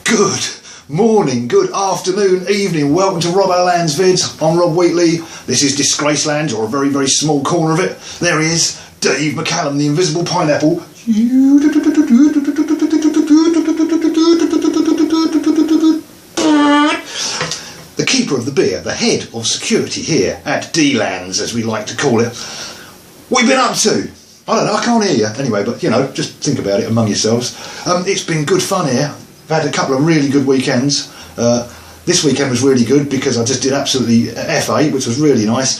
Good morning, good afternoon, evening. Welcome to Rob O'Land's Vids. I'm Rob Wheatley. This is Disgraceland, or a very, very small corner of it. There he is, Dave McCallum, the invisible pineapple. The keeper of the beer, the head of security here at D-Lands, as we like to call it. What have you been up to? I don't know, I can't hear you. Anyway, but you know, just think about it among yourselves. It's been good fun here. I've had a couple of really good weekends. This weekend was really good because I just did absolutely F8, which was really nice.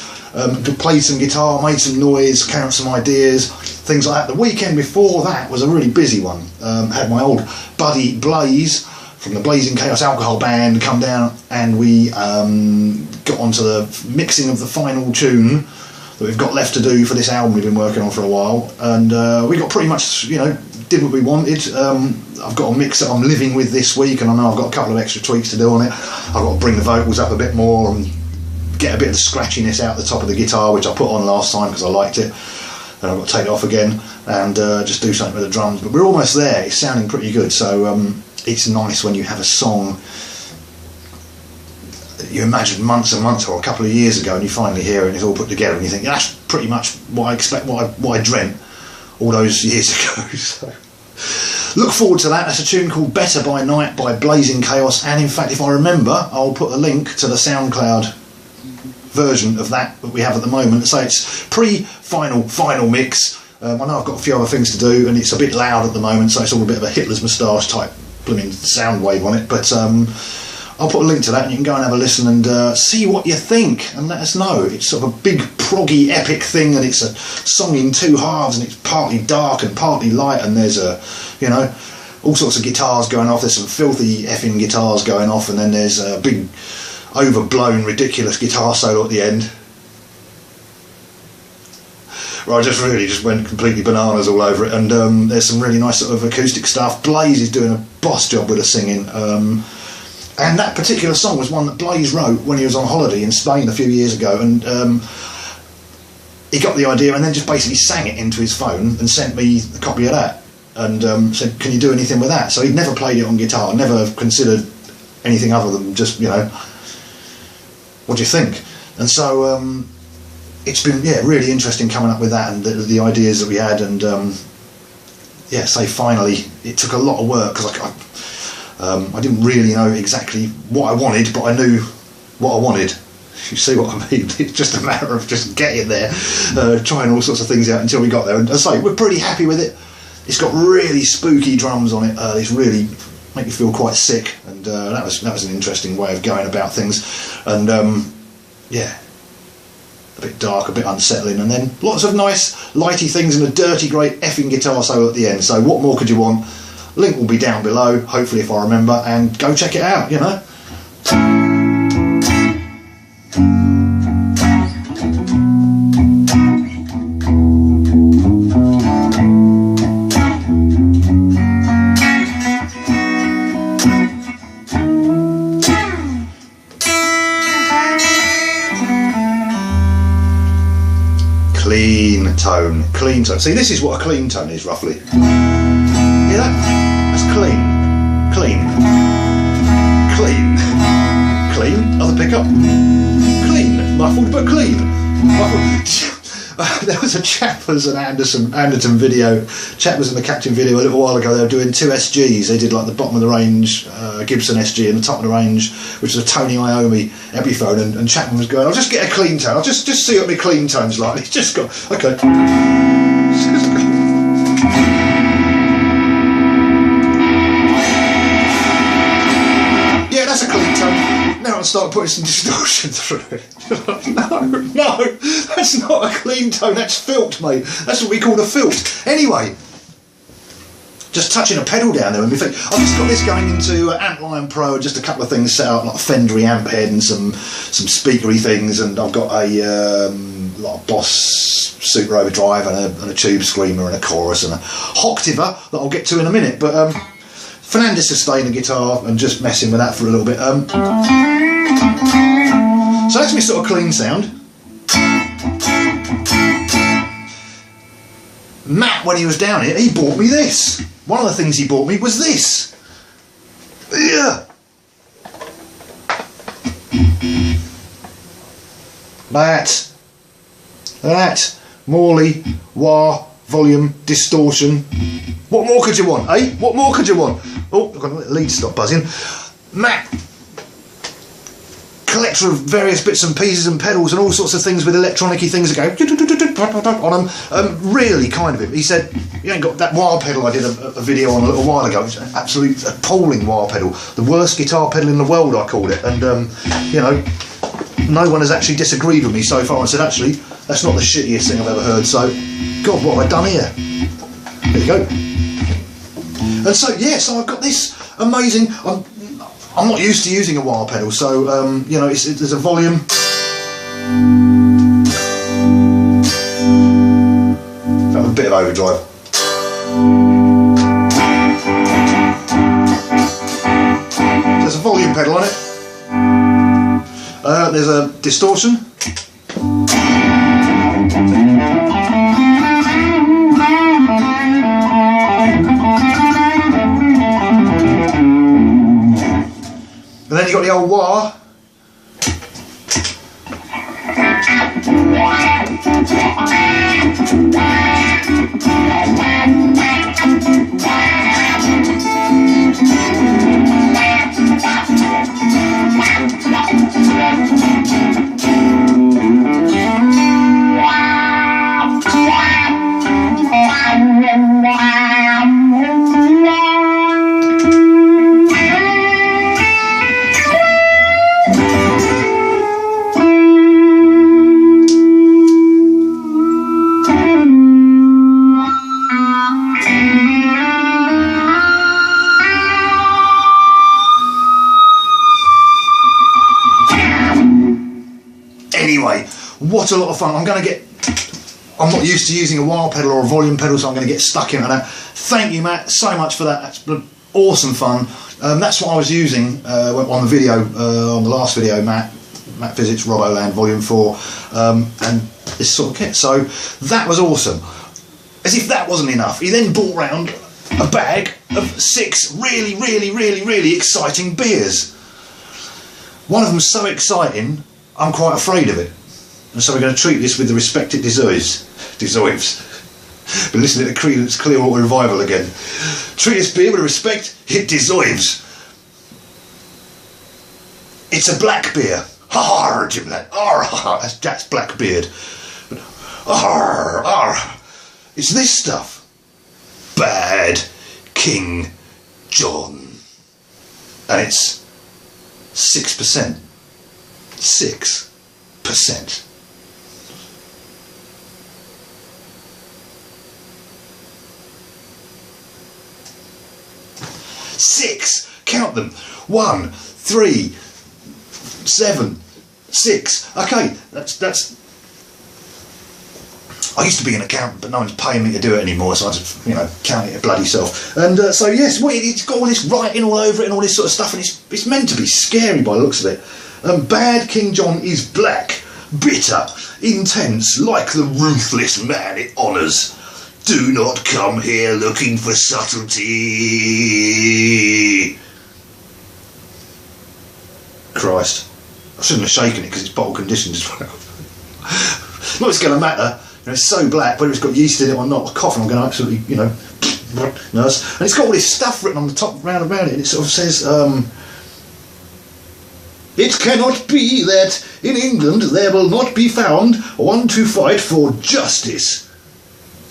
Played some guitar, made some noise, came up with some ideas, things like that. The weekend before that was a really busy one. Had my old buddy Blaze from the Blazing Chaos Alcohol Band come down, and we got onto the mixing of the final tune that we've got left to do for this album we've been working on for a while, and we got pretty much, you know, did what we wanted. I've got a mix that I'm living with this week, and I know I've got a couple of extra tweaks to do on it. I've got to bring the vocals up a bit more and get a bit of the scratchiness out the top of the guitar, which I put on last time because I liked it, and I've got to take it off again and just do something with the drums. But we're almost there. It's sounding pretty good, so it's nice when you have a song that you imagined months and months or a couple of years ago, and you finally hear it and it's all put together, and you think, yeah, that's pretty much what I expect, what I dreamt all those years ago. So look forward to that. That's a tune called Better by Night by Blazing Chaos, and in fact, if I remember, I'll put a link to the SoundCloud version of that we have at the moment. So it's final mix. I know I've got a few other things to do, and it's a bit loud at the moment, so it's all a bit of a Hitler's moustache type blooming sound wave on it, but I'll put a link to that and you can go and have a listen and see what you think and let us know. It's sort of a big proggy epic thing, and it's a song in two halves, and it's partly dark and partly light, and there's you know, all sorts of guitars going off. There's some filthy effing guitars going off, and then there's a big overblown ridiculous guitar solo at the end. Well, I just went completely bananas all over it, and there's some really nice sort of acoustic stuff. Blaze is doing a boss job with the singing. And that particular song was one that Blaze wrote when he was on holiday in Spain a few years ago, and he got the idea and then just basically sang it into his phone and sent me a copy of that, and said, can you do anything with that? So he'd never played it on guitar, never considered anything other than just, you know, what do you think? And so it's been, yeah, really interesting coming up with that and the ideas that we had, and yeah, say finally, it took a lot of work because I didn't really know exactly what I wanted, but I knew what I wanted. You see what I mean? It's just a matter of just getting there, trying all sorts of things out until we got there. And as I say, we're pretty happy with it. It's got really spooky drums on it. It's really make you feel quite sick, and that was an interesting way of going about things. And yeah, a bit dark, a bit unsettling, and then lots of nice lighty things and a dirty great effing guitar solo at the end. So what more could you want? Link will be down below, hopefully, if I remember, and go check it out, you know. Clean tone. See, this is what a clean tone is, roughly. Hear that? That's clean. Clean. Other pickup. Clean. Muffled but clean. There was a Chappers and Anderton video. Chappers and the Captain video a little while ago. They were doing two SGs. They did like the bottom of the range Gibson SG and the top of the range, which is a Tony Iommi Epiphone, and Chapman was going, I'll just get a clean tone. I'll just see what my clean tone's like. He's just got, okay. Yeah, that's a clean tone. Now I'll start putting some distortion through it. No, that's not a clean tone, that's filth, mate. That's what we call a filth. Anyway, just touching a pedal down there and we think, I've just got this going into Antlion Pro, just a couple of things set up, like a Fendery amp head and some speakery things, and I've got a like Boss Super Overdrive and a tube screamer and a chorus and a Hoctiver that I'll get to in a minute, but Fernandez sustain the guitar and just messing with that for a little bit. So that's my sort of clean sound. Matt, when he was down here, he bought me this. One of the things he bought me was this. Yeah, That. Morley, wah, volume, distortion. What more could you want, eh? What more could you want? Oh, I've got to let the lead stop buzzing. Matt, collector of various bits and pieces and pedals and all sorts of things with electronic-y things that go on them. Really kind of him. He said, you ain't got that wah pedal I did a video on a little while ago. It's an absolute appalling wah pedal. The worst guitar pedal in the world, I called it. And, you know, no one has actually disagreed with me so far and said, actually, that's not the shittiest thing I've ever heard. So, God, what have I done here? There you go. And so, yeah, so I've got this amazing... I'm not used to using a wah pedal, so you know, there's a volume. Have a bit of overdrive. There's a volume pedal on it. There's a distortion. And then you've got the old wah. Anyway, what a lot of fun. I'm not used to using a wah pedal or a volume pedal, so I'm going to get stuck into that. Thank you, Matt, so much for that. That's been awesome fun. That's what I was using on the video, on the last video, Matt Visits Roboland Volume 4, and this sort of kit. So that was awesome. As if that wasn't enough, he then brought round a bag of 6 really exciting beers. One of them's so exciting, I'm quite afraid of it. And so we're going to treat this with the respect it deserves. Been listening to Creedence Clearwater Revival again. Treat this beer with the respect it deserves. It's a black beer. Har, Jim lad. That's Jack's Blackbeard. It's this stuff. Bad King John. And it's 6%. 6%. Six. Count them. 1, 3, 7, 6. Okay, that's. I used to be an accountant, but no one's paying me to do it anymore, so I just, you know, count it bloody self. And so yes, it's got all this writing all over it and all this sort of stuff, and it's meant to be scary by the looks of it. Bad King John is black, bitter, intense, like the ruthless man it honours. Do not come here looking for subtlety. Christ. I shouldn't have shaken it because it's bottle conditioned as well. Not it's going to matter. You know, it's so black, whether it's got yeast in it or not, a cough, I'm going to absolutely, you know, nurse. And it's got all this stuff written on the top round about it, and it sort of says, it cannot be that in England there will not be found one to fight for justice.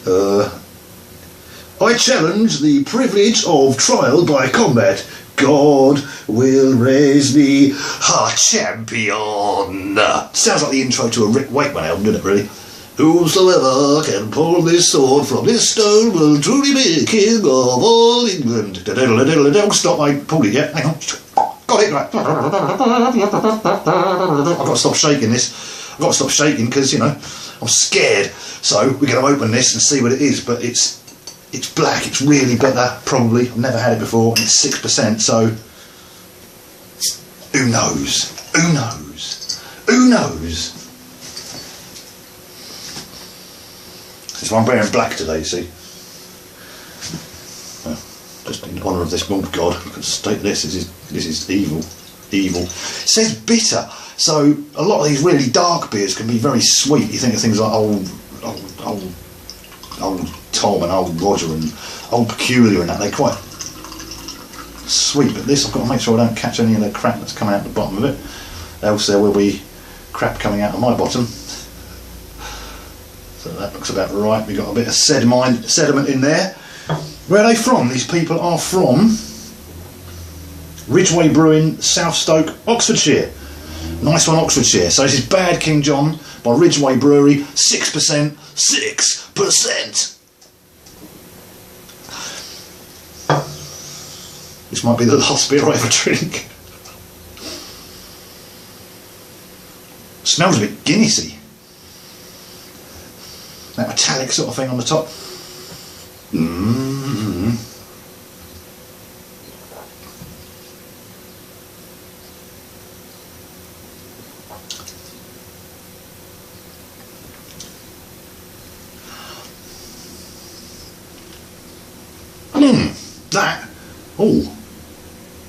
I challenge the privilege of trial by combat. God will raise me a champion. Sounds like the intro to a Rick Wakeman album, doesn't it, really? Whosoever can pull this sword from this stone will truly be king of all England. Stop, I pulled it yet. Hang on. Got it, right. I've got to stop shaking this. I've got to stop shaking because, you know, I'm scared. So we're going to open this and see what it is. But it's black. It's really bitter, probably. I've never had it before. And it's 6%, so who knows? Who knows? Who knows? So I'm wearing black today, you see. Well, just in honour of this, oh God, I can state this is evil. Evil. It says bitter. So a lot of these really dark beers can be very sweet. You think of things like old Tom and old Roger and old Peculiar and that, they're quite sweet, but this I've got to make sure I don't catch any of the crap that's come out the bottom of it, else there will be crap coming out of my bottom. So that looks about right. We've got a bit of sediment in there. Where are they from? These people are from Ridgeway Brewing, South Stoke, Oxfordshire. Nice one, Oxfordshire. So this is Bad King John by Ridgeway Brewery, 6%, 6%. This might be the last beer I ever drink. Smells a bit Guinnessy. That metallic sort of thing on the top. That. Oh,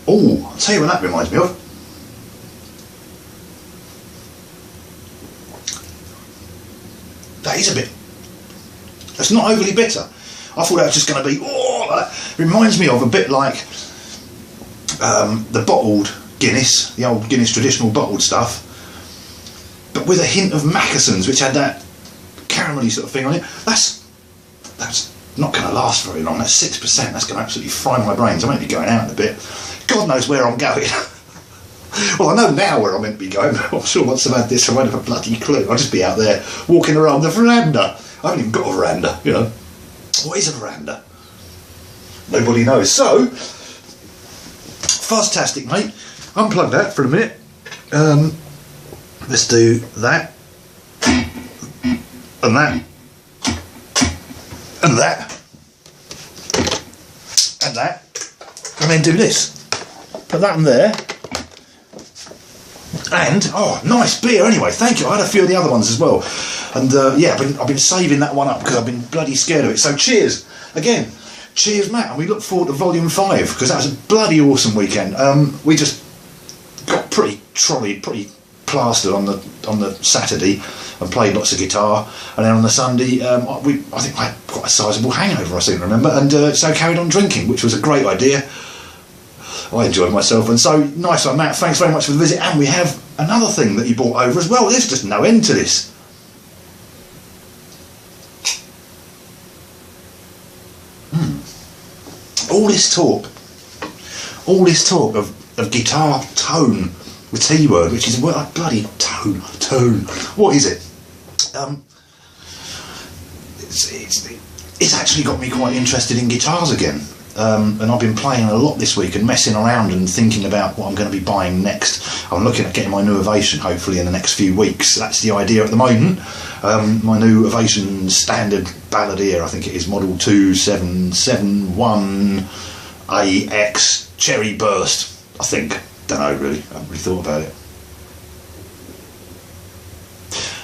I'll tell you what that reminds me of. That is a bit. That's not overly bitter. I thought that was just going to be. Oh, that reminds me of a bit like the bottled Guinness, the old Guinness traditional bottled stuff, but with a hint of Mackeson's, which had that caramelly sort of thing on it. That's not going to last very long. That's 6%. That's going to absolutely fry my brains. I might be going out in a bit. God knows where I'm going. Well, I know now where I'm meant to be going, but I'm sure once I've had this I won't have a bloody clue. I'll just be out there walking around the veranda. I haven't even got a veranda, you know. What is a veranda? Nobody knows. So, fuzztastic, mate. Unplug that for a minute. Let's do that. And that. And that. And that. And then do this. Put that in there. And, oh, nice beer anyway, thank you. I had a few of the other ones as well. And yeah, I've been saving that one up because I've been bloody scared of it. So cheers. Again, cheers, Matt. And we look forward to volume 5 because that was a bloody awesome weekend. We just got pretty plastered on the Saturday and played lots of guitar. And then on the Sunday, I think I had quite a sizable hangover, I seem to remember. And so carried on drinking, which was a great idea. I enjoyed myself, and so nice one, Matt. Thanks very much for the visit. And we have another thing that you brought over as well. There's just no end to this. All this talk of guitar tone with T word, which is a bloody tone. What is it? It's actually got me quite interested in guitars again. And I've been playing a lot this week and messing around and thinking about what I'm going to be buying next. I'm looking at getting my new Ovation hopefully in the next few weeks. That's the idea at the moment. My new Ovation standard balladeer, I think it is, model 2771AX Cherry Burst, I think. Don't know really, I haven't really thought about it.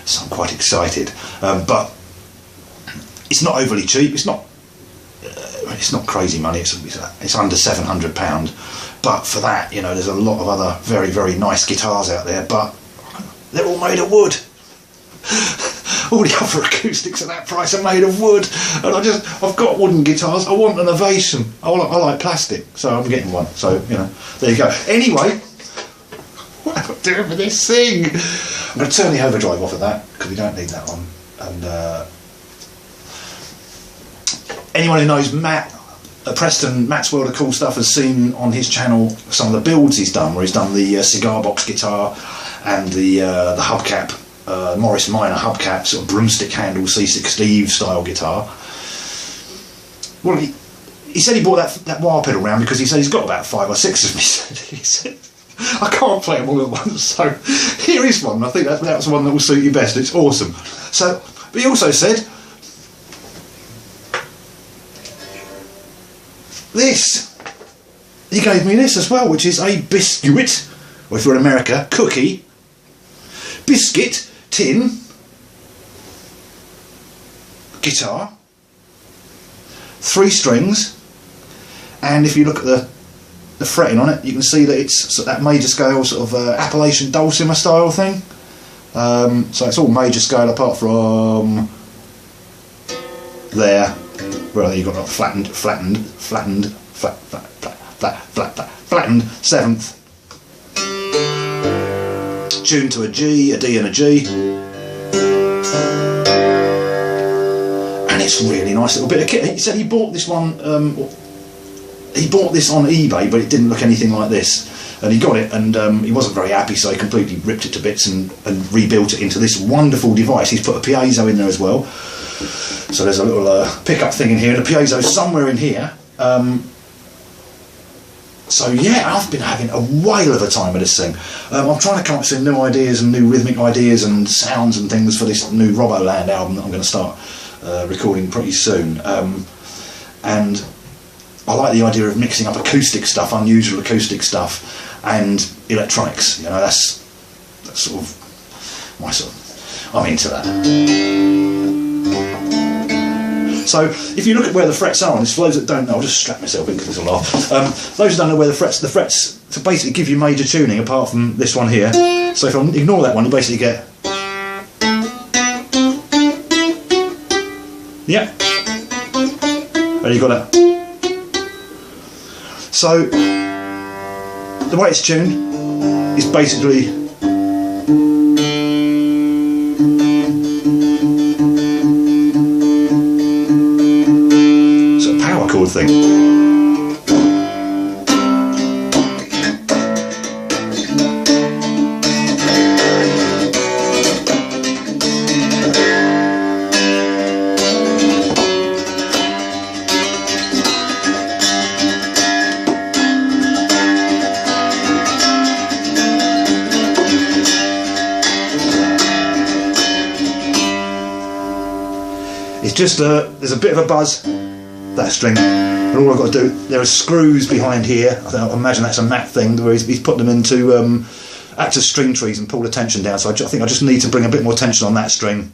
So I'm quite excited. But it's not overly cheap, it's not crazy money, it's under £700, but for that, you know, there's a lot of other very, very nice guitars out there, but they're all made of wood. All the other acoustics at that price are made of wood, and I've got wooden guitars. I want an Ovation. I like plastic, so I'm getting one. So, you know, there you go. Anyway, what am I doing with this thing? I'm going to turn the overdrive off of that because we don't need that on. And anyone who knows Matt at Preston, Matt's World of Cool Stuff, has seen on his channel some of the builds he's done, where he's done the cigar box guitar and the hubcap, Morris Minor hubcap, sort of broomstick handle C6 Steve style guitar. Well, he said he bought that wah pedal round because he said he's got about 5 or 6 of them. He said, I can't play them all at once, so here is one. I think that's one that will suit you best. It's awesome. So, but he also said, this, he gave me this as well, which is a biscuit, or if you're in America, cookie, biscuit, tin, guitar, 3 strings, and if you look at the the fretting on it, you can see that it's sort of that major scale sort of Appalachian dulcimer style thing. So it's all major scale apart from there, where you've got a flattened 7th, tuned to a G, a D and a G. And it's a really nice little bit of kit. He said he bought this one, he bought this on eBay, but it didn't look anything like this. And he got it, and he wasn't very happy, so he completely ripped it to bits and rebuilt it into this wonderful device. He's put a piezo in there as well. So there's a little pickup thing in here, and a piezo somewhere in here. So yeah, I've been having a whale of a time with this thing. I'm trying to come up with some new ideas and new rhythmic ideas and sounds and things for this new Roboland album that I'm going to start recording pretty soon. And I like the idea of mixing up acoustic stuff, unusual acoustic stuff, and electronics. You know, that's sort of my sort of, I'm into that. So if you look at where the frets are on this, for those that don't know, I'll just strap myself in because this will laugh. Those that don't know where the frets to basically give you major tuning apart from this one here. So if I ignore that one, you basically get, yeah, and you got that. So the way it's tuned is basically sort of power chord thing. It's just there's a bit of a buzz, that string, and all I've got to do, there are screws behind here. I imagine that's a mat thing where he's put them into act as string trees and pull the tension down. So I think I just need to bring a bit more tension on that string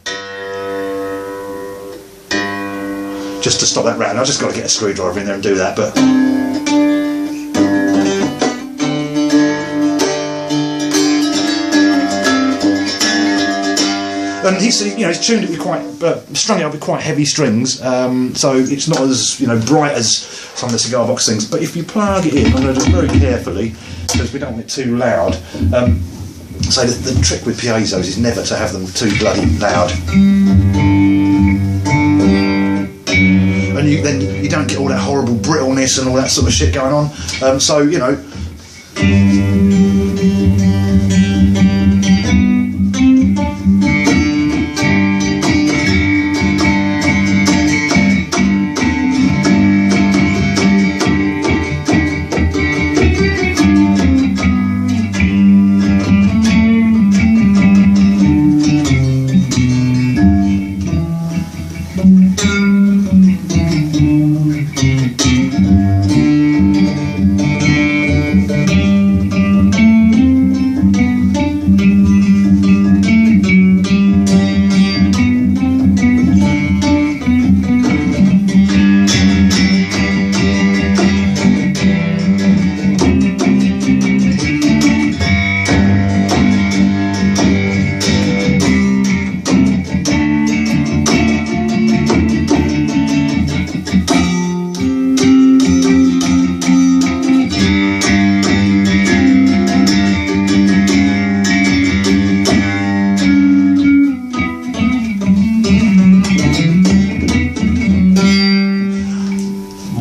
just to stop that rattling. I've just got to get a screwdriver in there and do that, but and he said, you know, he's tuned it with quite, strung it up with quite heavy strings, so it's not as, you know, bright as some of the cigar box things. But if you plug it in, I'm going to do it very carefully because we don't want it too loud. So the trick with piezos is never to have them too bloody loud, and then you don't get all that horrible brittleness and all that sort of shit going on. So you know.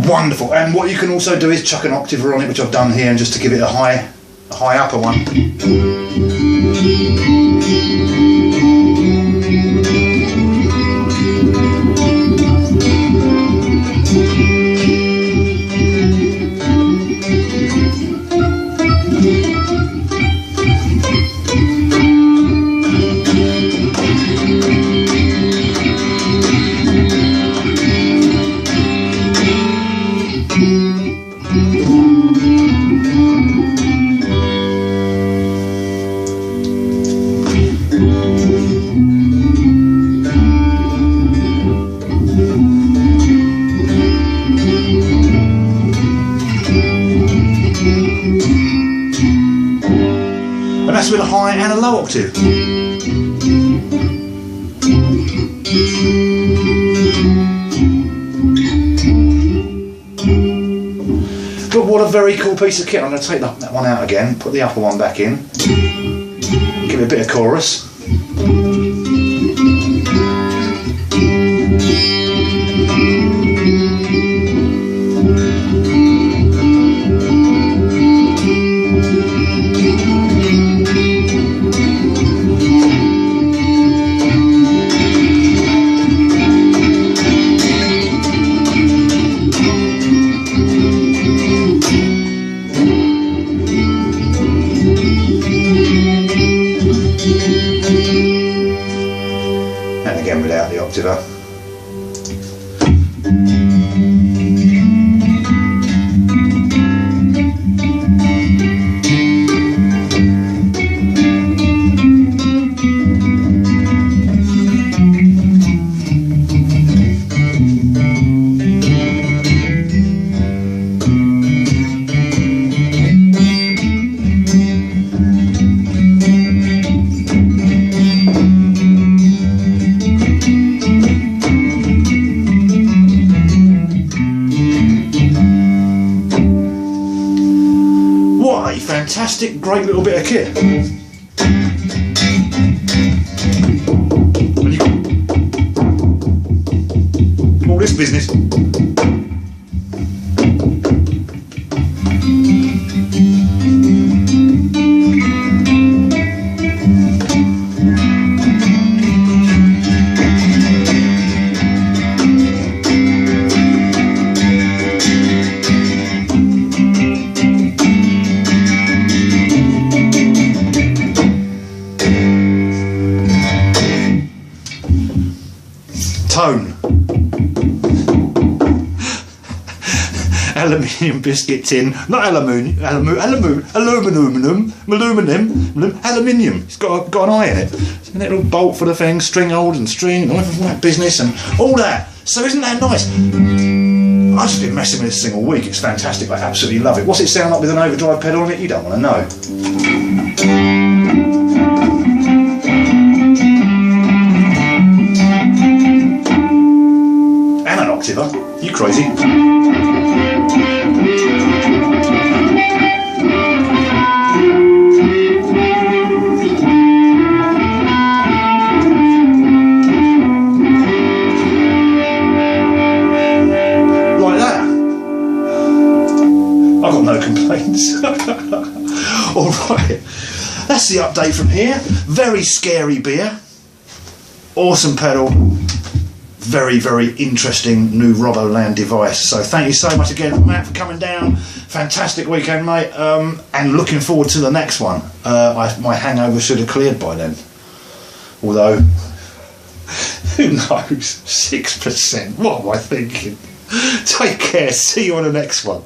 Wonderful, and what you can also do is chuck an octaver on it, which I've done here, and just to give it a high upper one. And that's with a high and a low octave. But what a very cool piece of kit. I'm going to take that one out again, put the upper one back in, give it a bit of chorus. And again without the octave up. What a fantastic, great little bit of kit. All this business. Tone. Aluminium biscuit tin, not aluminium, aluminium. It's got an eye in it. It's a little bolt for the thing, string hold and string, all that business and all that. So isn't that nice? I've just been messing with this thing all week. It's fantastic. I absolutely love it. What's it sound like with an overdrive pedal on it? You don't want to know. You crazy? Like that. I've got no complaints. Alright, that's the update from here. Very scary beer. Awesome pedal. Very, very interesting new Roboland device. So thank you so much again, Matt, for coming down. Fantastic weekend, mate. And looking forward to the next one. My hangover should have cleared by then. Although, who knows? 6%. What am I thinking? Take care. See you on the next one.